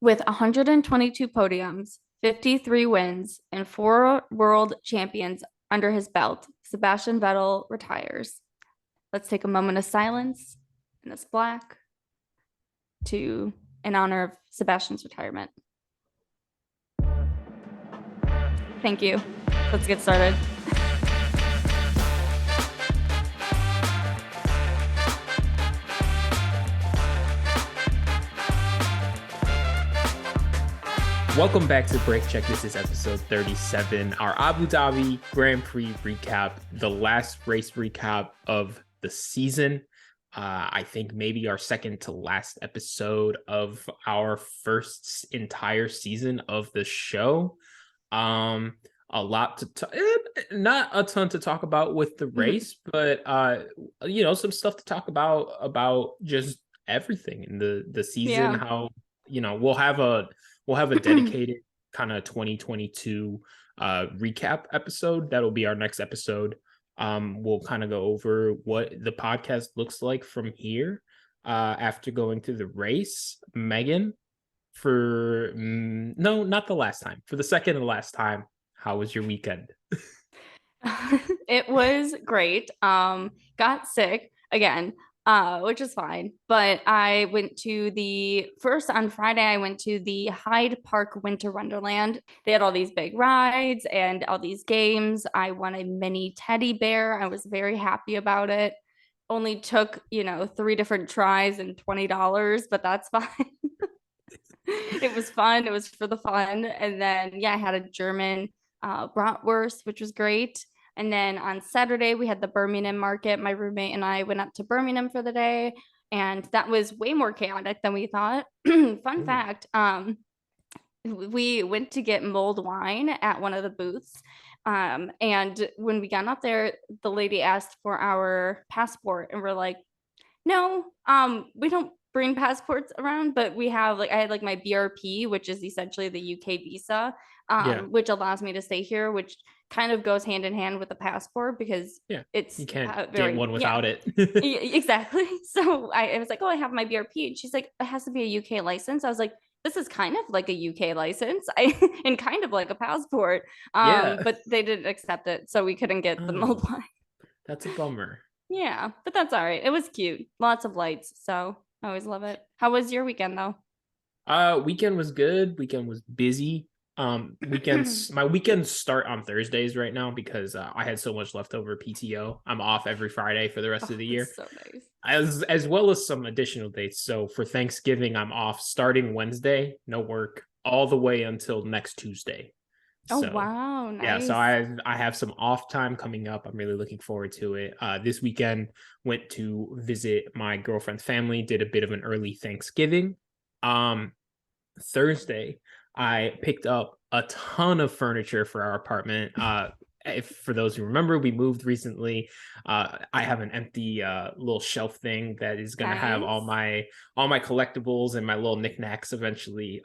With 122 podiums, 53 wins, and 4 world champions under his belt, Sebastian Vettel retires. Let's take a moment of silence in this black in honor of Sebastian's retirement. Thank you. Let's get started. Welcome back to Break Check. This is episode 37, our Abu Dhabi Grand Prix recap, the last race recap of the season. I think maybe our second to last episode of our first entire season of the show. A lot not a ton to talk about with the race, but some stuff to talk about just everything in the season. Yeah. How we'll have a dedicated kind of 2022 recap episode. That'll be our next episode. We'll kind of go over what the podcast looks like from here after going through the race. Megan, no, not the last time. For the second and last time, how was your weekend? It was great. Got sick again. Which is fine. But I went to on Friday, I went to the Hyde Park Winter Wonderland. They had all these big rides and all these games. I won a mini teddy bear. I was very happy about it. Only took, 3 different tries and $20, but that's fine. It was fun. It was for the fun. And then, I had a German bratwurst, which was great. And then on Saturday, we had the Birmingham market. My roommate and I went up to Birmingham for the day, and that was way more chaotic than we thought. Fun fact, we went to get mulled wine at one of the booths. And when we got up there, the lady asked for our passport, and we're like, no, we don't bring passports around, but we have I had my BRP, which is essentially the UK visa, which allows me to stay here, which kind of goes hand in hand with the passport because it's you can't get one without it. Exactly. So I was like, oh, I have my BRP, and she's like, it has to be a UK license. I was like, this is kind of like a UK license and kind of like a passport. But they didn't accept it, so we couldn't get the mulled wine. That's a bummer. Yeah, but that's all right. It was cute. Lots of lights, so I always love it. How was your weekend though? Weekend was good. Weekend was busy. My weekends start on Thursdays right now because I had so much leftover PTO. I'm off every Friday for the rest of the year. So nice. As well as some additional dates. So for Thanksgiving, I'm off starting Wednesday, no work, all the way until next Tuesday. Oh, wow. Nice. Yeah, so I have some off time coming up. I'm really looking forward to it. This weekend, went to visit my girlfriend's family, did a bit of an early Thanksgiving. Thursday, I picked up a ton of furniture for our apartment. For those who remember, we moved recently. I have an empty little shelf thing that is going to have all my collectibles and my little knickknacks eventually.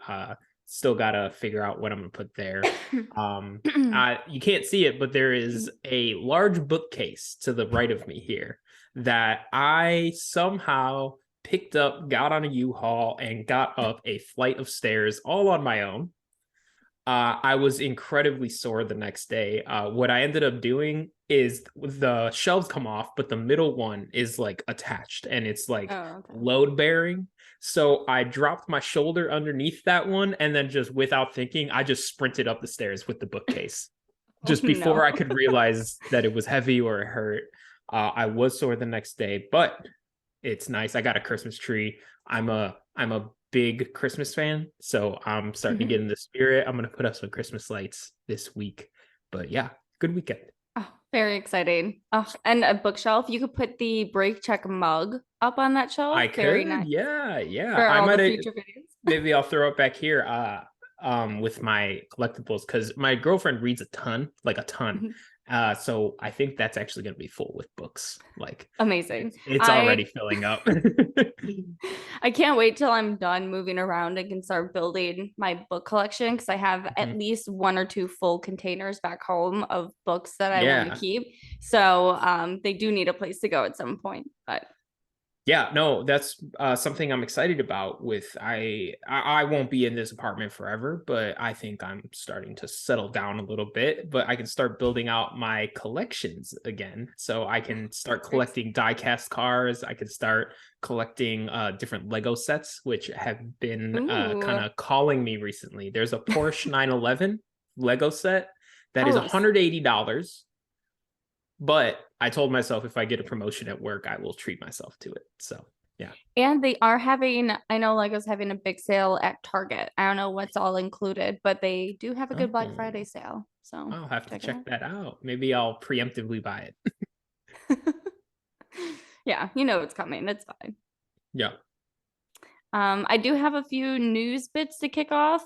Still gotta figure out what I'm gonna put there. You can't see it, but there is a large bookcase to the right of me here that I somehow picked up, got on a U-Haul, and got up a flight of stairs all on my own. I was incredibly sore the next day. What I ended up doing is the shelves come off, but the middle one is attached and it's load bearing. So I dropped my shoulder underneath that one, and then just without thinking, I just sprinted up the stairs with the bookcase. Just before I could realize that it was heavy or it hurt. I was sore the next day, but it's nice. I got a Christmas tree. I'm a big Christmas fan, so I'm starting to get in the spirit. I'm gonna put up some Christmas lights this week. But yeah, good weekend. Oh, very exciting. Oh, and a bookshelf. You could put the Break Check mug up on that shelf. I could. Nice. Yeah. For all the future videos. Maybe I'll throw it back here with my collectibles, because my girlfriend reads a ton. So I think that's actually going to be full with books. Amazing. It's already filling up. I can't wait till I'm done moving around and can start building my book collection, because I have at least 1 or 2 full containers back home of books that I want to keep. So they do need a place to go at some point. But Yeah, no, that's something I'm excited about. With I won't be in this apartment forever, but I think I'm starting to settle down a little bit. But I can start building out my collections again, so I can start collecting die-cast cars. I can start collecting different Lego sets, which have been kind Ooh. of calling me recently. There's a Porsche 911 Lego set that is Oh, $180. But I told myself if I get a promotion at work, I will treat myself to it. So yeah. and they are having, I know Lego's having a big sale at Target. I don't know what's all included, but they do have a good Black Friday Oh, sale. So I'll have to check it check out. that out. Maybe I'll preemptively buy it. Yeah, you know it's coming. It's fine. Yeah. I do have a few news bits to kick off.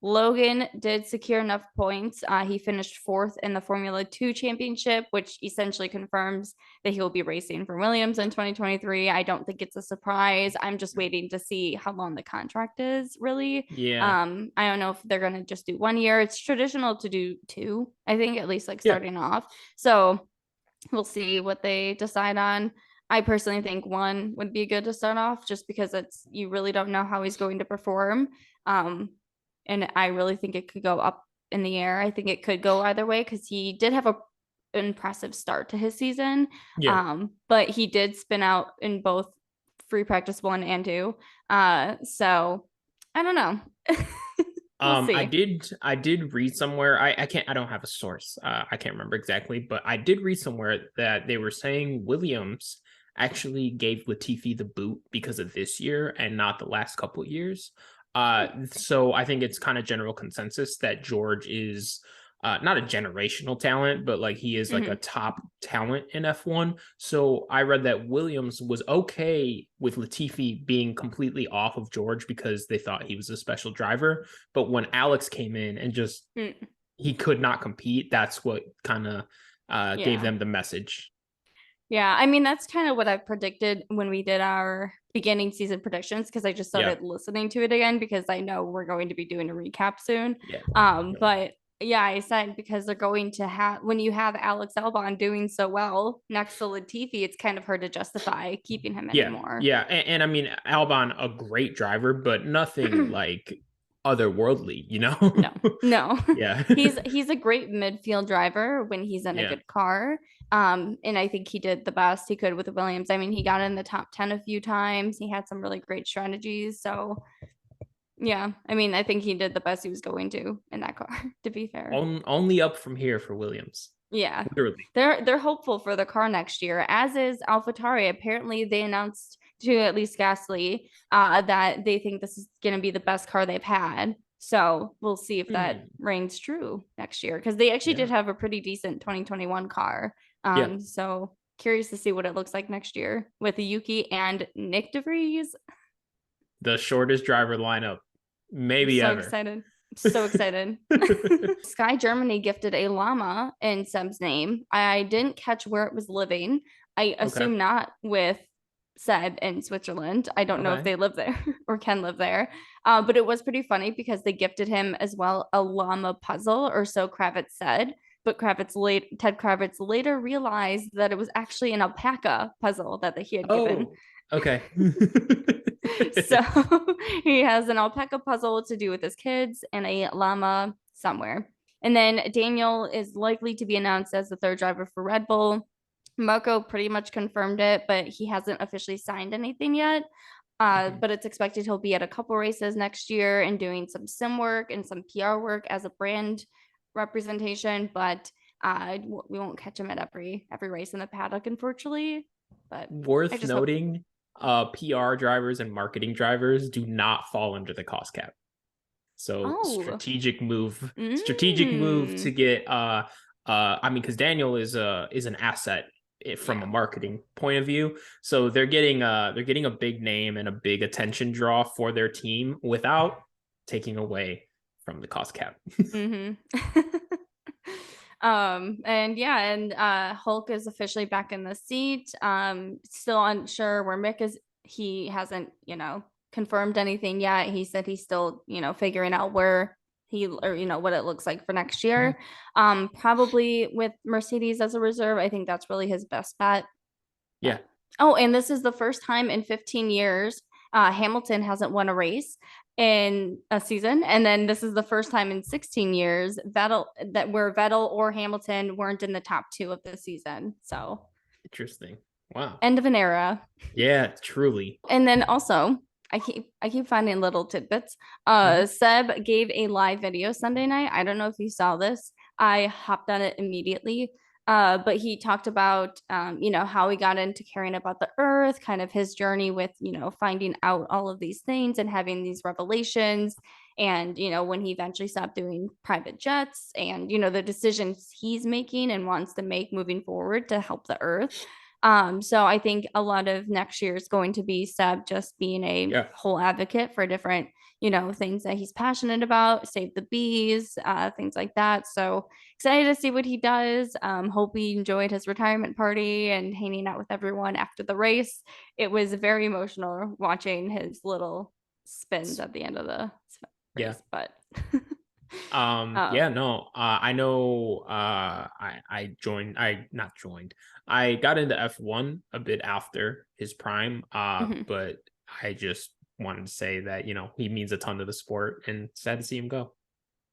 Logan did secure enough points. He finished fourth in the Formula 2 championship, which essentially confirms that he will be racing for Williams in 2023. I don't think it's a surprise. I'm just waiting to see how long the contract is, really. Yeah. I don't know if they're going to just do 1 year. It's traditional to do two, I think, at least like Yeah. starting off. So we'll see what they decide on. I personally think one would be good to start off just because it's you really don't know how he's going to perform. Um, and I really think it could go up in the air. I think it could go either way because he did have a impressive start to his season. Yeah. But he did spin out in both free practice 1 and 2. So I don't know. We'll I see. did read somewhere. I don't have a source. I can't remember exactly, but I did read somewhere that they were saying Williams actually gave Latifi the boot because of this year and not the last couple of years. So I think it's kind of general consensus that George is not a generational talent, but like he is like a Mhm. top talent in F1. So I read that Williams was okay with Latifi being completely off of George because they thought he was a special driver. But when Alex came in and just Mm, he could not compete, that's what kind of gave yeah. them the message. Yeah, I mean that's kind of what I predicted when we did our beginning season predictions because I just Yeah. started listening to it again because I know we're going to be doing a recap soon. Yeah. But yeah, I said because they're going to have when you have Alex Albon doing so well next to Latifi, it's kind of hard to justify keeping him Yeah. anymore. Yeah. And I mean, Albon, a great driver, but nothing like otherworldly, you know? No, no. Yeah. He's a great midfield driver when he's in a Yeah. good car. And I think he did the best he could with the Williams. I mean, he got in the top 10 a few times. He had some really great strategies. So yeah, I mean, I think he did the best he was going to in that car, to be fair. Only up from here for Williams. Yeah. Literally. They're hopeful for the car next year, as is AlphaTauri. Apparently, they announced to at least Gasly that they think this is going to be the best car they've had. So we'll see if that Hmm. reigns true next year because they actually Yeah. did have a pretty decent 2021 car. Yeah. So curious to see what it looks like next year with Yuki and Nick DeVries. The shortest driver lineup, I'm maybe so ever. excited. I'm so excited. Sky Germany gifted a llama in Seb's name. I didn't catch where it was living. I Okay. assume not with Seb in Switzerland. I don't know if Okay. they live there or can live there. But it was pretty funny because they gifted him as well a llama puzzle, or so Kravitz said. But Ted Kravitz later realized that it was actually an alpaca puzzle that he had given. Oh, okay. So he has an alpaca puzzle to do with his kids and a llama somewhere. And then Daniel is likely to be announced as the third driver for Red Bull. Marco pretty much confirmed it, but he hasn't officially signed anything yet. Mhm. But it's expected he'll be at a couple races next year and doing some sim work and some PR work as a brand representation. But we won't catch him at every race in the paddock, unfortunately. But I Worth just hope. noting, PR drivers and marketing drivers do not fall under the cost cap. So Oh, strategic move to mm, get I mean, because Daniel is an asset from a yeah. marketing point of view. So they're getting a big name and a big attention draw for their team without taking away from the cost cap. Mm-hmm. And yeah, and Hulk is officially back in the seat. Still unsure where Mick is. He hasn't, confirmed anything yet. He said he's still, figuring out where he or what it looks like for next year. Probably with Mercedes as a reserve. I think that's really his best bet. Yeah. Oh, and this is the first time in 15 years Hamilton hasn't won a race in a season, and then this is the first time in 16 years Vettel or Hamilton weren't in the top two of the season. So Interesting. Wow. end of an era. Yeah, truly. And then also, I keep finding little tidbits. Mhm. Seb gave a live video Sunday night. I don't know if you saw this. I hopped on it immediately. But he talked about how he got into caring about the earth, kind of his journey with finding out all of these things and having these revelations, and when he eventually stopped doing private jets, and the decisions he's making and wants to make moving forward to help the earth. So I think a lot of next year is going to be Seb just being a Yeah. whole advocate for different, things that he's passionate about, save the bees, things like that. So excited to see what he does. Hope he enjoyed his retirement party and hanging out with everyone after the race. It was very emotional watching his little spins at the end of the Yeah. race, but Yeah, no, I know, I not joined. I got into F1 a bit after his prime, mhm. but I just wanted to say that, he means a ton to the sport and sad to see him go.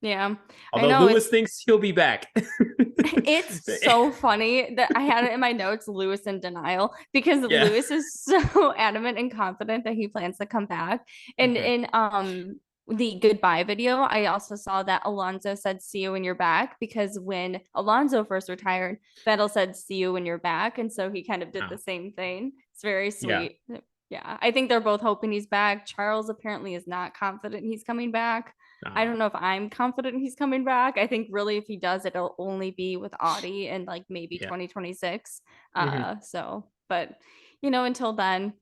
Yeah, I Although know Lewis thinks he'll be back. it's so funny that I had it in my notes, Lewis in denial, because Yeah. Lewis is so adamant and confident that he plans to come back. And Mhm. in the goodbye video, I also saw that Alonso said, "See you when you're back," because when Alonso first retired, Vettel said, "See you when you're back." And so he kind of did Oh, the same thing. It's very yeah. sweet. Yeah, I think they're both hoping he's back. Charles apparently is not confident he's coming back. I Oh, don't know if I'm confident he's coming back. I think really if he does, it'll only be with Audi and like maybe yeah. 2026. Mhm. But until then,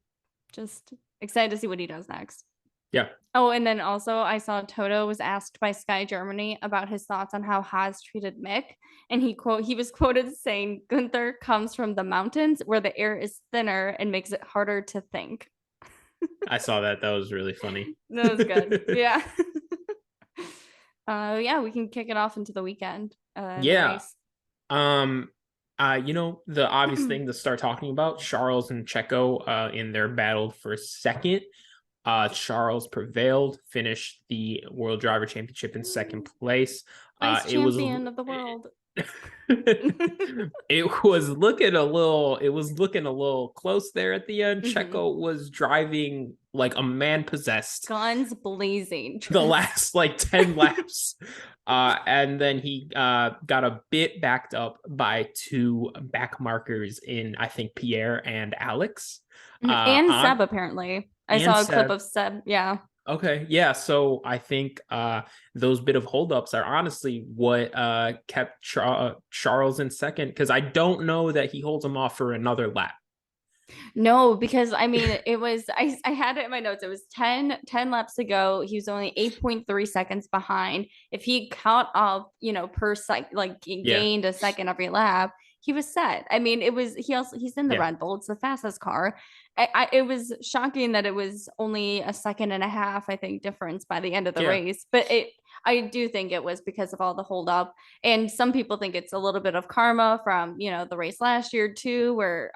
just excited to see what he does next. Yeah. Oh, and then also I saw Toto was asked by Sky Germany about his thoughts on how Haas treated Mick, and he was quoted saying Gunther comes from the mountains where the air is thinner and makes it harder to think. I saw that. That was really funny. That was good. Yeah. Yeah, we can kick it off into the weekend, the Yeah. race. Um, the obvious thing to start talking about, Charles and Checo, in their battle for second. Charles prevailed, finished the World Driver Championship in second place. Vice It was champion of the world. it was looking a little close there at the end. Mhm. Checo was driving like a man possessed Guns blazing. the Just last like 10 laps. And then he got a bit backed up by two back markers in, I think, Pierre and Alex. and On Seb apparently. I and saw a clip Seb. of Seb. Yeah. Okay, yeah. So I think those bit of holdups are honestly what kept Charles in second, because I don't know that he holds him off for another lap. No, because I mean, I had it in my notes. It was ten laps to go. He was only 8.3 seconds behind. If he caught up, per sec, like Yeah, gained a second every lap, he was set. I mean, he's in the yeah, Red Bull. It's the fastest car. It was shocking that it was only a second and a half, I think, difference by the end of the yeah, race. But I do think it was because of all the hold up. And some people think it's a little bit of karma from, the race last year too, where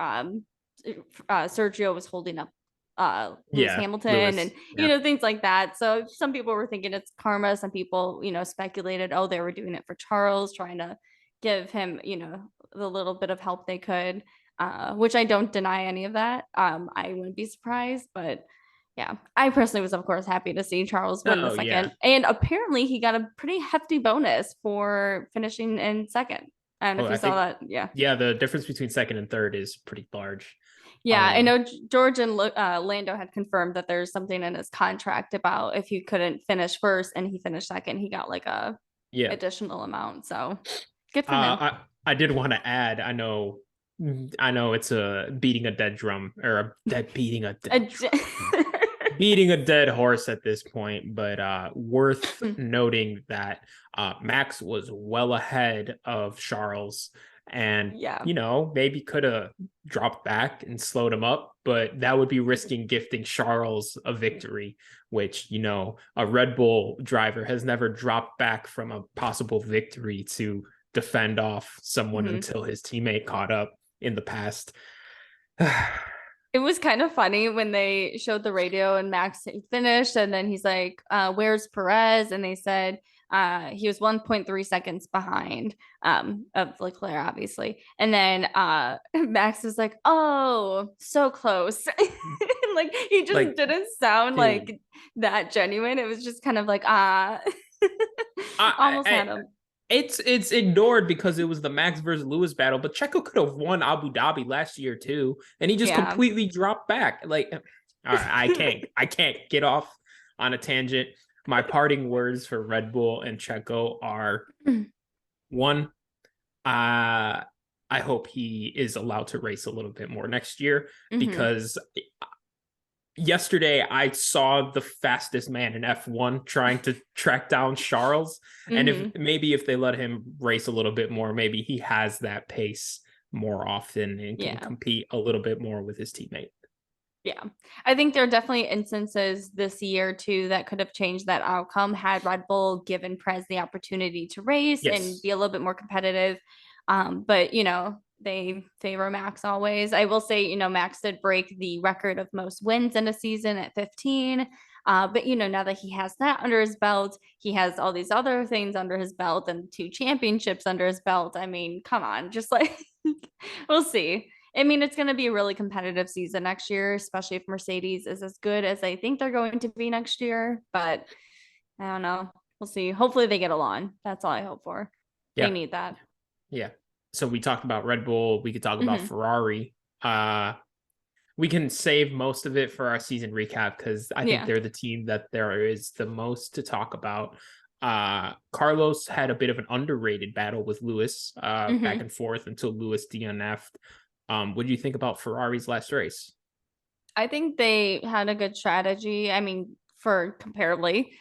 Sergio was holding up Lewis yeah. Hamilton, and Lewis. Yeah, things like that. So some people were thinking it's karma. Some people speculated, oh, they were doing it for Charles, trying to give him the little bit of help they could, which I don't deny any of that. I wouldn't be surprised, but yeah, I personally was of course happy to see Charles win the oh yeah. second, and apparently he got a pretty hefty bonus for finishing in second. I don't know Oh, if you I saw think, that. Yeah. yeah, the difference between second and third is pretty large. Yeah, I Um, know George and Lando had confirmed that there's something in his contract about if he couldn't finish first and he finished second, he got like a yeah. additional amount. So good for him. I did want to add. I know it's a beating a dead drum, or a dead beating a A dead drum, beating a dead horse at this point, but worth noting that Max was well ahead of Charles, and yeah. maybe could have dropped back and slowed him up, but that would be risking gifting Charles a victory, which a Red Bull driver has never dropped back from a possible victory to defend off someone Mhm. until his teammate caught up in the past. It was kind of funny when they showed the radio and Max finished, and then he's like, "Where's Perez?" And they said he was 1.3 seconds behind of Leclerc, obviously. And then Max was like, "Oh, so close." Like he just Like, didn't sound dude, like that genuine. It was just kind of like I, almost I, had him. it's ignored because it was the Max versus Lewis battle, but Checo could have won Abu Dhabi last year too, and he just Yeah. completely dropped back. Like, all right, I can't get off on a tangent. My parting words for Red Bull and Checo are one, I hope he is allowed to race a little bit more next year Hmm. because yesterday I saw the fastest man in F1 trying to track down Charles. And Hmm. if they let him race a little bit more, maybe he has that pace more often and can Yeah. compete a little bit more with his teammate. Yeah. I think there are definitely instances this year too that could have changed that outcome had Red Bull given Prez the opportunity to race and Yes. be a little bit more competitive. But they favor Max always. I will say, Max did break the record of most wins in a season at 15. But now that he has that under his belt, he has all these other things under his belt and 2 championships under his belt. I mean, come on, just like we'll see. I mean, it's going to be a really competitive season next year, especially if Mercedes is as good as I think they're going to be next year. But I don't know. We'll see. Hopefully they get along. That's all I hope for. They Yeah. need that. Yeah. So we talked about Red Bull. We could talk about Hmm. Ferrari. We can save most of it for our season recap because I think Yeah. they're the team that there is the most to talk about. Carlos had a bit of an underrated battle with Lewis, back Hmm. and forth until Lewis DNF'd. What do you think about Ferrari's last race? I think they had a good strategy. I mean, for comparably.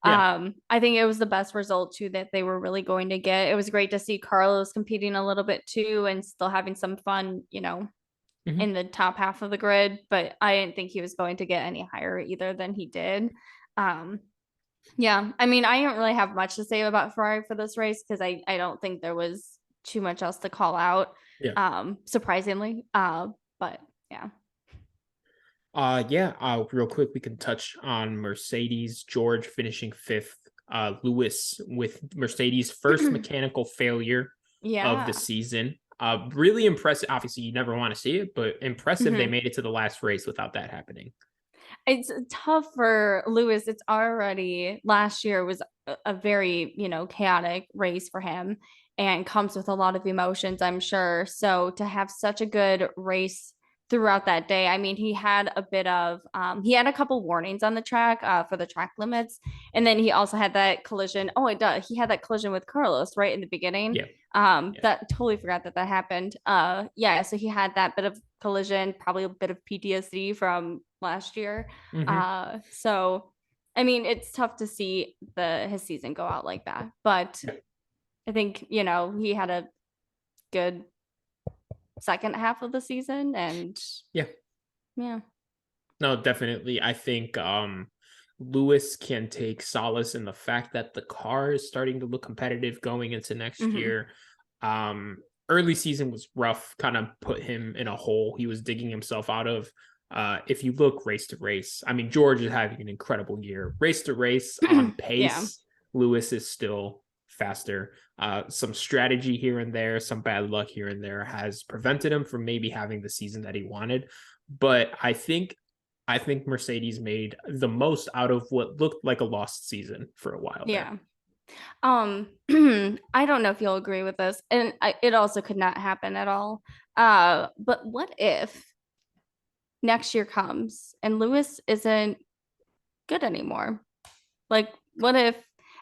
Yeah. I think it was the best result too that they were really going to get. It was great to see Carlos competing a little bit too and still having some fun, Mhm. in the top half of the grid, but I didn't think he was going to get any higher either than he did. Um, yeah, I mean, I didn't really have much to say about Ferrari for this race because I don't think there was too much else to call out, Yeah. surprisingly. But yeah. Yeah. Real quick, we can touch on Mercedes. George finishing fifth. Lewis with Mercedes' first mechanical failure of the Yeah. season. Really impressive. Obviously, you never want to see it, but impressive they Mhm. made it to the last race without that happening. It's tough for Lewis. It's already last year was a very, chaotic race for him and comes with a lot of emotions, I'm sure. So to have such a good race throughout that day, I mean, he had a couple warnings on the track for the track limits. And then he also had that collision. Oh, it does. He had that collision with Carlos right in the beginning. Yeah, yeah. That totally forgot that happened. Yeah, so he had that bit of collision, probably a bit of PTSD from last year. Hmm. So I mean, it's tough to see his season go out like that, but Yeah, I think he had a good second half of the season, and yeah. yeah. No, definitely. I think Lewis can take solace in the fact that the car is starting to look competitive going into next Hmm. year. Um, Early season was rough, kind of put him in a hole he was digging himself out of. If you look race to race, I mean, George is having an incredible year. Race to race on Yeah. pace, Lewis is still faster. Some strategy here and there, some bad luck here and there has prevented him from maybe having the season that he wanted. But I think Mercedes made the most out of what looked like a lost season for a while there. Yeah. I don't know if you'll agree with this, and it also could not happen at all. But what if next year comes and Lewis isn't good anymore? Like, what if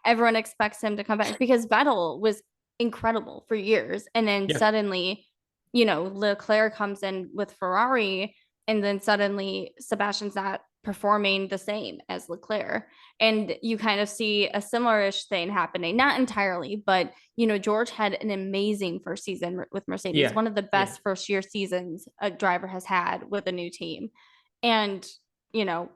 everyone expects him to come back? Because Vettel was incredible for years. And then Yeah. suddenly, Leclerc comes in with Ferrari, and then suddenly Sebastian's not performing the same as Leclerc. And you kind of see a similar-ish thing happening. Not entirely, but George had an amazing first season with Mercedes, Yeah. one of the Yeah. best first year seasons a driver has had with a new team. And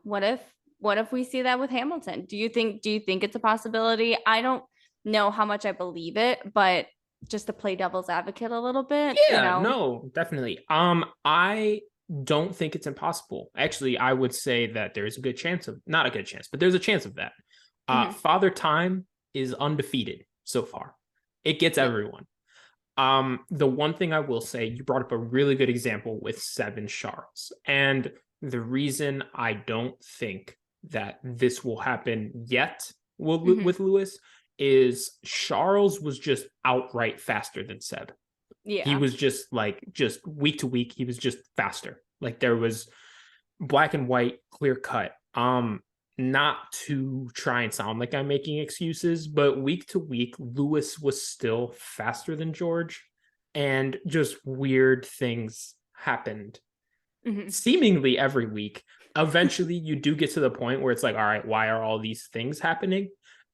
what if we see that with Hamilton? Do you think it's a possibility? I don't know how much I believe it, but just to play devil's advocate a little bit, Yeah, no, definitely. I don't think it's impossible. Actually, I would say that there's a good chance of, not a good chance, but there's a chance of that. Mhm. Father Time is undefeated so far. It gets Yeah. everyone. The one thing I will say, you brought up a really good example with Seven Sharks. And the reason I don't think that this will happen yet Mhm. with Lewis is Charles was just outright faster than Seb. He Yeah. was just week to week, he was just faster. Like there was black and white, clear cut. Not to try and sound like I'm making excuses, but week to week, Lewis was still faster than George, and just weird things happened Mhm. seemingly every week. Eventually, you do get to the point where it's like, all right, why are all these things happening?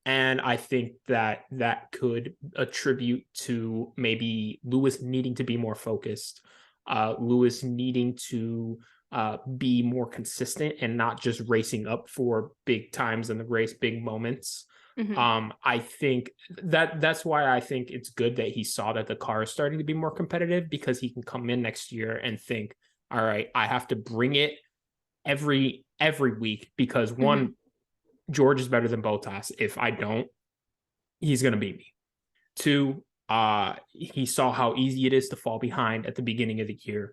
And I think that that could attribute to maybe Lewis needing to be more focused, Lewis needing to be more consistent and not just racing up for big times in the race, big moments. Mhm. I think that's why I think it's good that he saw that the car is starting to be more competitive, because he can come in next year and think, all right, I have to bring it every week, because Mhm. one, George is better than Bottas. If I don't, he's gonna beat me. Two, he saw how easy it is to fall behind at the beginning of the year.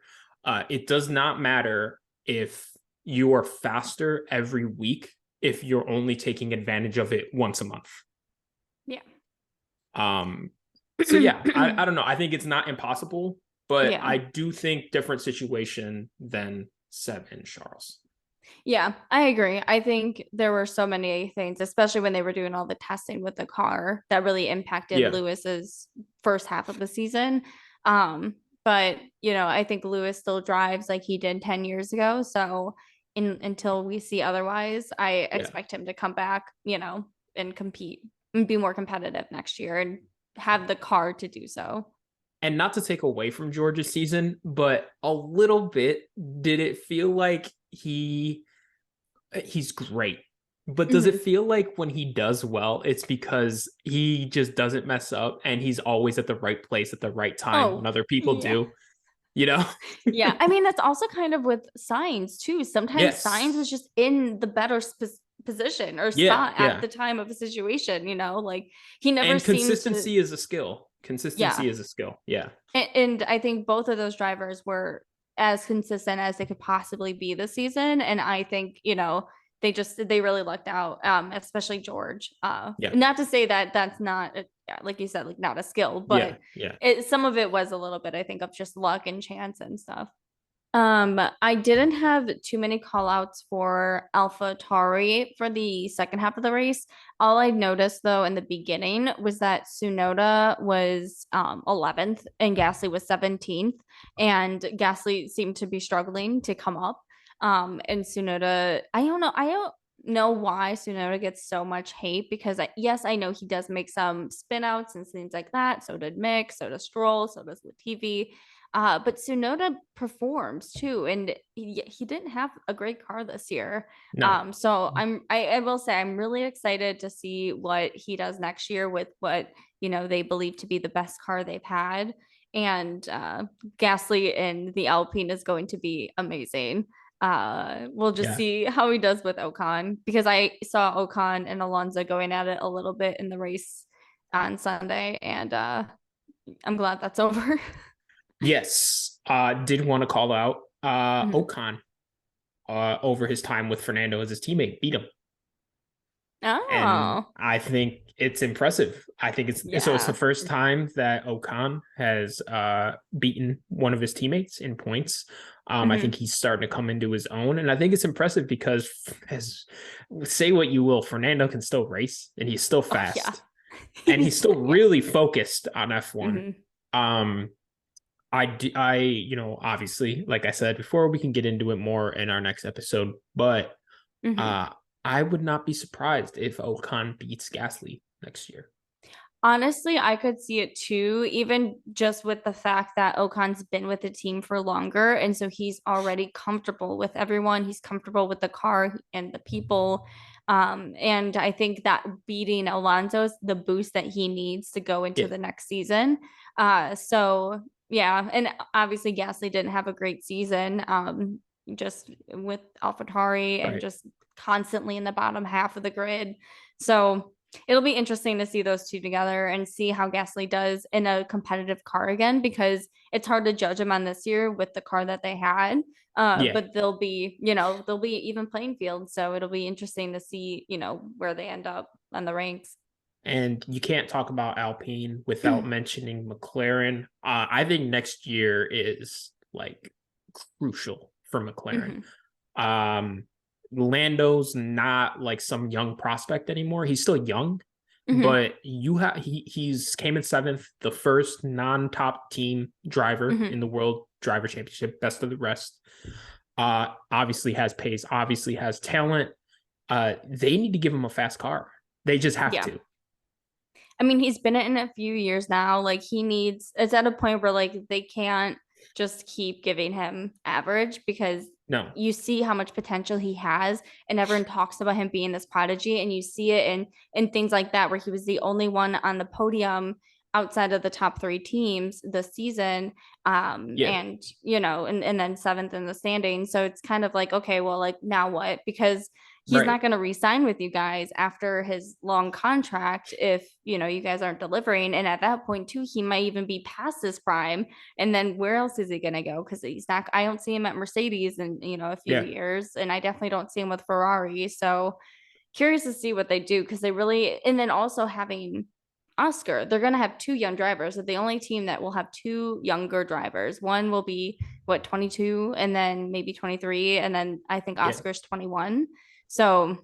It does not matter if you are faster every week if you're only taking advantage of it once a month. Yeah. Um, so yeah, I don't know. I think it's not impossible, but Yeah. I do think different situation than Seb and Charles. Yeah, I agree. I think there were so many things, especially when they were doing all the testing with the car, that really impacted Yeah, Lewis's first half of the season. But I think Lewis still drives like he did 10 years ago. So until we see otherwise, I yeah. expect him to come back, and compete and be more competitive next year and have the car to do so. And not to take away from George's season, but a little bit, did it feel like he's great? But does it Mhm. feel like when he does well, it's because he just doesn't mess up and he's always at the right place at the right time when Oh, other people yeah. do, you know? Yeah, I mean that's also kind of with signs too. Sometimes signs Yes. was just in the better position or Yeah, spot at yeah. the time of a situation. Like he never And seemed to. consistency is a skill. Yeah, Consistency is a skill. Yeah. and I think both of those drivers were as consistent as they could possibly be this season, and I think they really lucked out, especially George. Yeah. Not to say that that's not yeah, like you said, like not a skill, Yeah. but Yeah. some of it was a little bit, I think, of just luck and chance and stuff. I didn't have too many call outs for AlphaTauri for the second half of the race. All I noticed though in the beginning was that Tsunoda was 11th and Gasly was 17th, and Gasly seemed to be struggling to come up. And Tsunoda, I don't know why Tsunoda gets so much hate, because yes, I know he does make some spin outs and things like that. So did Mick, so does Stroll, so does Latifi. But Tsunoda performs too, and he didn't have a great car this year. No. So I will say I'm really excited to see what he does next year with what they believe to be the best car they've had, and Gasly in the Alpine is going to be amazing. We'll just Yeah. see how he does with Ocon, because I saw Ocon and Alonso going at it a little bit in the race on Sunday, and I'm glad that's over. Yes. Did want to call out Mhm. Ocon over his time with Fernando as his teammate, beat him. And Oh, I think it's impressive. I think it's the yeah. first time that Ocon has beaten one of his teammates in points. I think Hmm. he's starting to come into his own, and I think it's impressive because, as say what you will, Fernando can still race and he's still Oh, yeah. fast and he's still Yeah. really focused on F1. Hmm. Um, obviously, like I said before, we can get into it more in our next episode, but Hmm. uh, I would not be surprised if Ocon beats Gasly next year. Honestly, I could see it too, even just with the fact that Ocon's been with the team for longer. And so he's already comfortable with everyone. He's comfortable with the car and the people. And I think that beating Alonso is the boost that he needs to go into Yeah, the next season. So Yeah, and obviously Gasly didn't have a great season, just with AlphaTauri and Right. just constantly in the bottom half of the grid. So it'll be interesting to see those two together and see how Gasly does in a competitive car again, because it's hard to judge them on this year with the car that they had. Yeah. But they'll be even playing field. So it'll be interesting to see, where they end up on the ranks. And you can't talk about Alpine without mentioning McLaren. I think next year is like crucial for McLaren. Mm-hmm. Um, Lando's not like some young prospect anymore. He's still young, Mm-hmm. but he's came in seventh, the first non-top team driver Mm-hmm. in the World Driver Championship, best of the rest. Obviously has pace, obviously has talent. They need to give him a fast car. They just have Yeah. to. I mean, he's been in a few years now. Like it's at a point where like they can't just keep giving him average, because No, you see how much potential he has, and everyone talks about him being this prodigy, and you see it in things like that where he was the only one on the podium outside of the top three teams this season, yeah, and and then seventh in the standings. So it's kind of like, okay, well, like now what? Because he's right. not going to re-sign with you guys after his long contract if you guys aren't delivering, and at that point too he might even be past his prime, and then where else is he going to go? Because I don't see him at Mercedes in a few Yeah, years, and I definitely don't see him with Ferrari. So curious to see what they do, because they really, and then also having Oscar, they're going to have two young drivers. They're the only team that will have two younger drivers. One will be what, 22, and then maybe 23, and then I think yeah, Oscar's 21. So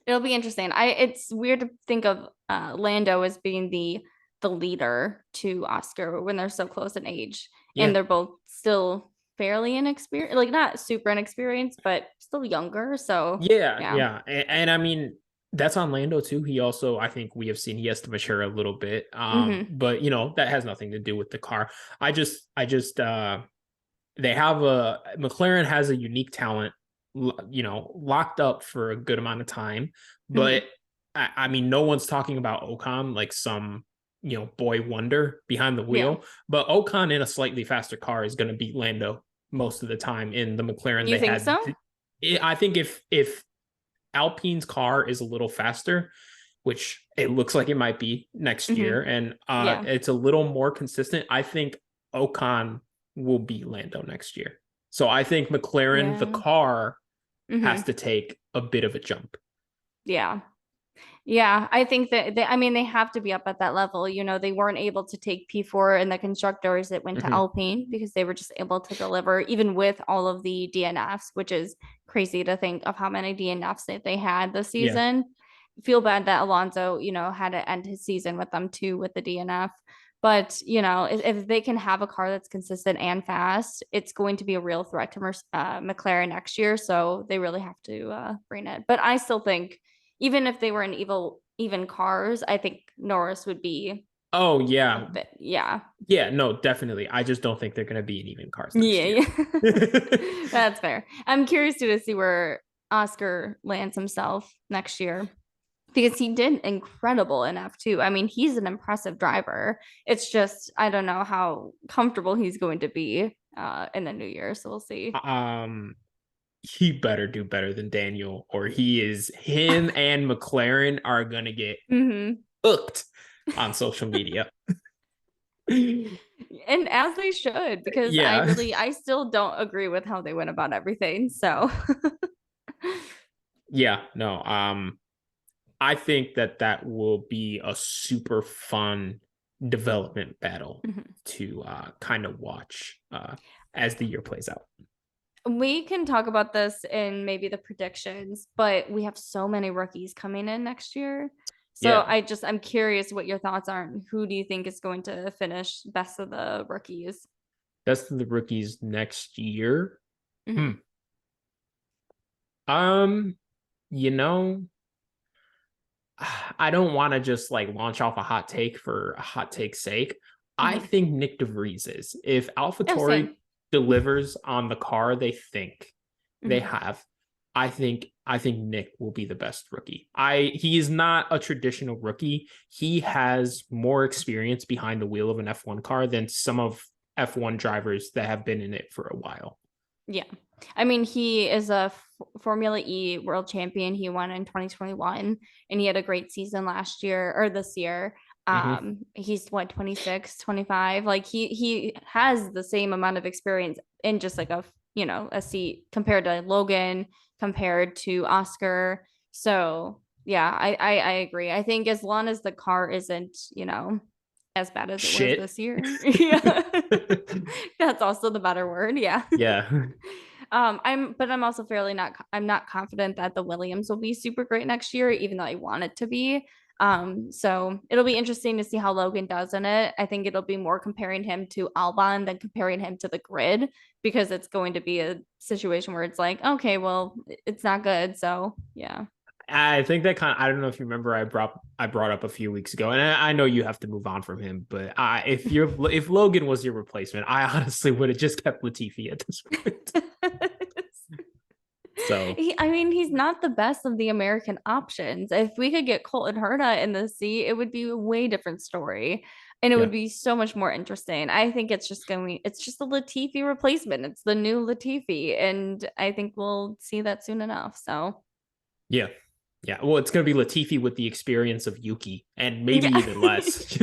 it'll be interesting. It's weird to think of Lando as being the leader to Oscar when they're so close in age, and yeah, they're both still fairly inexperienced, like not super inexperienced, but still younger. So yeah, yeah. yeah. And I mean, that's on Lando too. He also, I think we have seen he has to mature a little bit. Mm-hmm. But that has nothing to do with the car. I just they have a McLaren has a unique talent, locked up for a good amount of time. Mm-hmm. But I mean, no one's talking about Ocon like some boy wonder behind the Yeah. wheel. But Ocon in a slightly faster car is going to beat Lando most of the time in the McLaren You they think had. so? I think if Alpine's car is a little faster, which it looks like it might be next Mm-hmm. year, and Yeah. it's a little more consistent, I think Ocon will beat Lando next year. So I think McLaren, the Yeah. car, has Mm-hmm. to take a bit of a jump. Yeah. Yeah, I think that I mean, they have to be up at that level. They weren't able to take P4 and the constructors that went to Mm-hmm. Alpine because they were just able to deliver, even with all of the DNFs, which is crazy to think of how many DNFs that they had this Yeah. season. Feel bad that Alonso, had to end his season with them too with the DNF. But, if they can have a car that's consistent and fast, it's going to be a real threat to McLaren next year. So they really have to bring it. But I still think, even if they were in even cars, I think Norris would be Oh a yeah. bit, yeah. Yeah, no, definitely. I just don't think they're going to be in even cars next Yeah, year. yeah. That's fair. I'm curious to see where Oscar lands himself next year, because he did incredible in F2. I mean, he's an impressive driver. It's just I don't know how comfortable he's going to be in the new year, so we'll see. um he better do better than Daniel, or him and McLaren are going to get Hmm. hooked on social media. And as they should, because Yeah. I still don't agree with how they went about everything. So Yeah, no. I think that will be a super fun development battle Mhm. to kind of watch as the year plays out. We can talk about this in maybe the predictions, but we have so many rookies coming in next year. So Yeah. I'm curious what your thoughts are, and who do you think is going to finish best of the rookies? Best of the rookies next year. Hmm. Mhm. Um, you know, I don't want to just like launch off a hot take for a hot take's sake. I Mhm. think Nick DeVries is. If Oh, AlphaTauri same. delivers on the car they think they Mhm. have, I think Nick will be the best rookie. He is not a traditional rookie. He has more experience behind the wheel of an F1 car than some of F1 drivers that have been in it for a while. Yeah. I mean, he is a Formula E world champion. He won in 2021 and he had a great season last year or this year. He's what, 26, 25. Like he has the same amount of experience in just like a seat compared to Logan, compared to Oscar. So yeah, I agree. I think as long as the car isn't, as bad as it was Shit. this year. Yeah. That's also the better word. Yeah. Yeah. I'm also I'm not confident that the Williams will be super great next year, even though I want it to be. So it'll be interesting to see how Logan does in it. I think it'll be more comparing him to Albon than comparing him to the grid, because it's going to be a situation where it's like, okay, well, it's not good. So yeah. I think that I don't know if you remember, I brought up a few weeks ago, and I know you have to move on from him, but if Logan was your replacement, I honestly would have just kept Latifi at this point. So I mean, he's not the best of the American options. If we could get Colton Herta in the seat, it would be a way different story. And it yeah, would be so much more interesting. I think it's just a Latifi replacement. It's the new Latifi. And I think we'll see that soon enough. So yeah, yeah. Well, it's gonna be Latifi with the experience of Yuki, and maybe yeah. even less.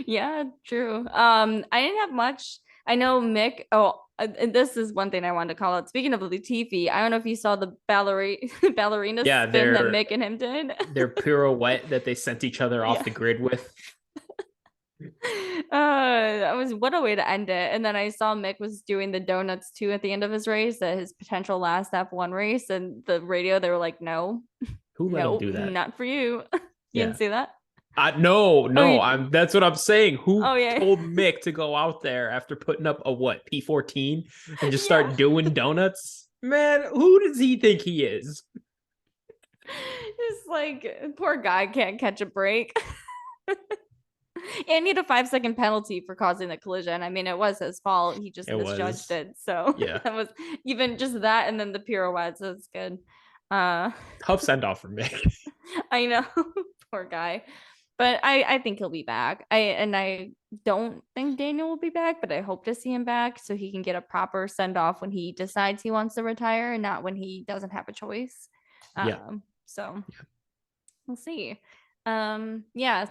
Yeah, true. I didn't have much. I know Mick. Oh, and this is one thing I wanted to call out. Speaking of Latifi, I don't know if you saw the ballerina Yeah, spin that Mick and him did. their pirouette that they sent each other off Yeah. the grid with. That was what a way to end it. And then I saw Mick was doing the donuts too at the end of his race, at his potential last F1 race. And the radio, they were like, no, Who let him nope, do that? not for you. You didn't Yeah. see that? No, Oh, no. That's what I'm saying. Who oh yeah. told Mick to go out there after putting up a what, P14, and just Yeah. start doing donuts? Man, who does he think he is? It's like, poor guy can't catch a break. And need a 5-second penalty for causing the collision. I mean, it was his fault. He just It misjudged was, it. So yeah, that was even just that, and then the pirouettes. That's good. Uh tough send off for Mick. I know, poor guy. But I think he'll be back. I don't think Daniel will be back, but I hope to see him back so he can get a proper send off when he decides he wants to retire and not when he doesn't have a choice. Yeah, So we'll see. Yeah,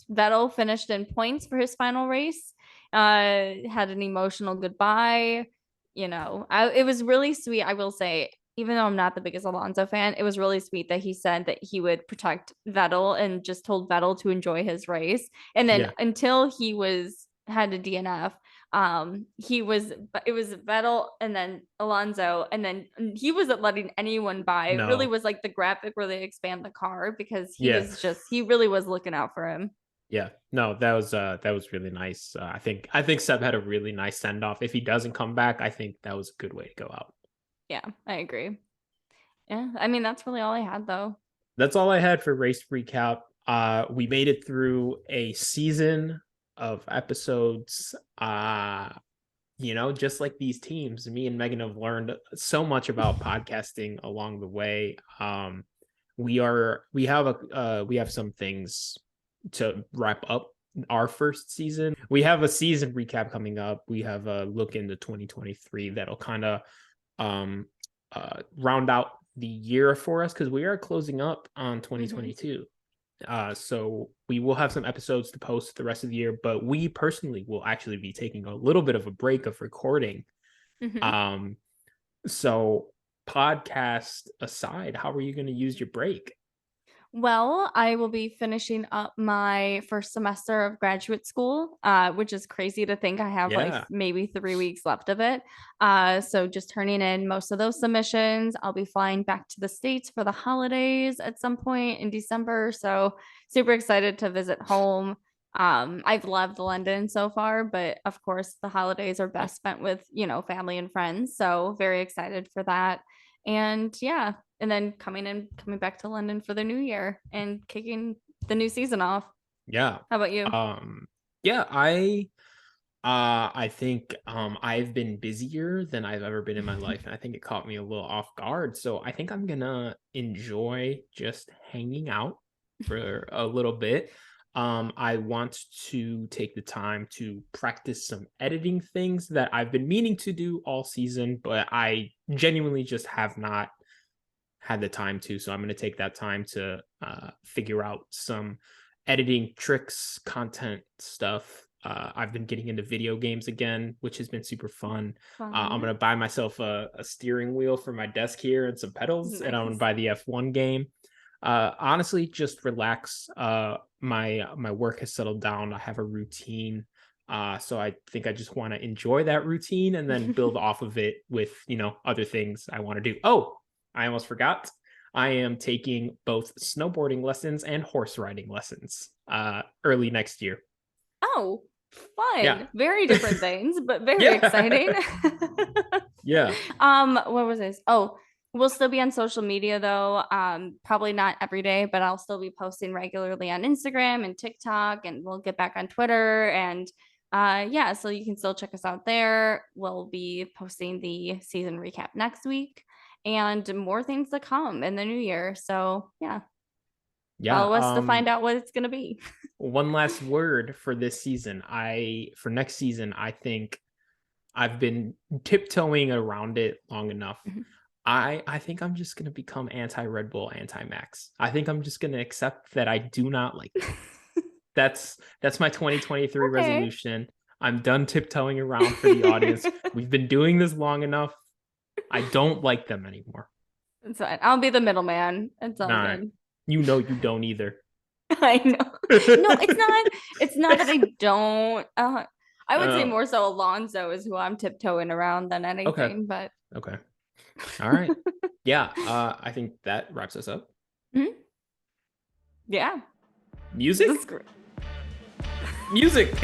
Vettel finished in points for his final race. Had an emotional goodbye. It was really sweet. I will say, even though I'm not the biggest Alonso fan, it was really sweet that he said that he would protect Vettel and just told Vettel to enjoy his race. And then yeah, until he had a DNF, it was Vettel and then Alonso, and then he wasn't letting anyone by. It really no, was like the graphic where they expand the car, because yeah, he really was looking out for him. yeah. No, that was really nice. I think Seb had a really nice send off. If he doesn't come back, I think that was a good way to go out. Yeah, I agree. Yeah, I mean, that's really all I had though. That's all I had for race recap. We made it through a season of episodes. Just like these teams, me and Megan have learned so much about podcasting along the way. We have some things to wrap up our first season. We have a season recap coming up. We have a look into 2023 that'll kind of round out the year for us, because we are closing up on 2022. So we will have some episodes to post the rest of the year, but we personally will actually be taking a little bit of a break of recording. Mm-hmm. So podcast aside, how are you going to use your break? Well, I will be finishing up my first semester of graduate school, which is crazy to think I have like Yeah. maybe 3 weeks left of it. So just turning in most of those submissions. I'll be flying back to the States for the holidays at some point in December. So super excited to visit home. I've loved London so far, but of course the holidays are best spent with, family and friends. So very excited for that. And yeah, and then coming back to London for the new year and kicking the new season off. Yeah. How about you? Yeah, I think I've been busier than I've ever been in my life, and I think it caught me a little off guard. So I think I'm gonna enjoy just hanging out for a little bit. I want to take the time to practice some editing things that I've been meaning to do all season, but I genuinely just have not had the time to. So I'm going to take that time to figure out some editing tricks, content stuff. I've been getting into video games again, which has been super fun. I'm going to buy myself a steering wheel for my desk here and some pedals, and I'm going to buy the F1 game. Honestly, just relax. My work has settled down. I have a routine. So I think I just want to enjoy that routine and then build off of it with, other things I want to do. Oh, I almost forgot. I am taking both snowboarding lessons and horse riding lessons early next year. Oh, fun. Yeah. Very different things, but very exciting. Yeah. What was this? Oh, we'll still be on social media though. Probably not every day, but I'll still be posting regularly on Instagram and TikTok, and we'll get back on Twitter. And yeah, so you can still check us out there. We'll be posting the season recap next week and more things to come in the new year. So yeah, follow us to find out what it's gonna be. One last word for this season. For next season, I think I've been tiptoeing around it long enough. I think I'm just gonna become anti Red Bull, anti Max. I think I'm just gonna accept that I do not like them. That's my 2023 resolution. I'm done tiptoeing around for the audience. We've been doing this long enough. I don't like them anymore. It's fine. I'll be the middleman. It's all good. You don't either. I know. No, it's not that I don't. I would say more so Alonso is who I'm tiptoeing around than anything, but okay. All right. Yeah, I think that wraps us up. Yeah. Music? Music.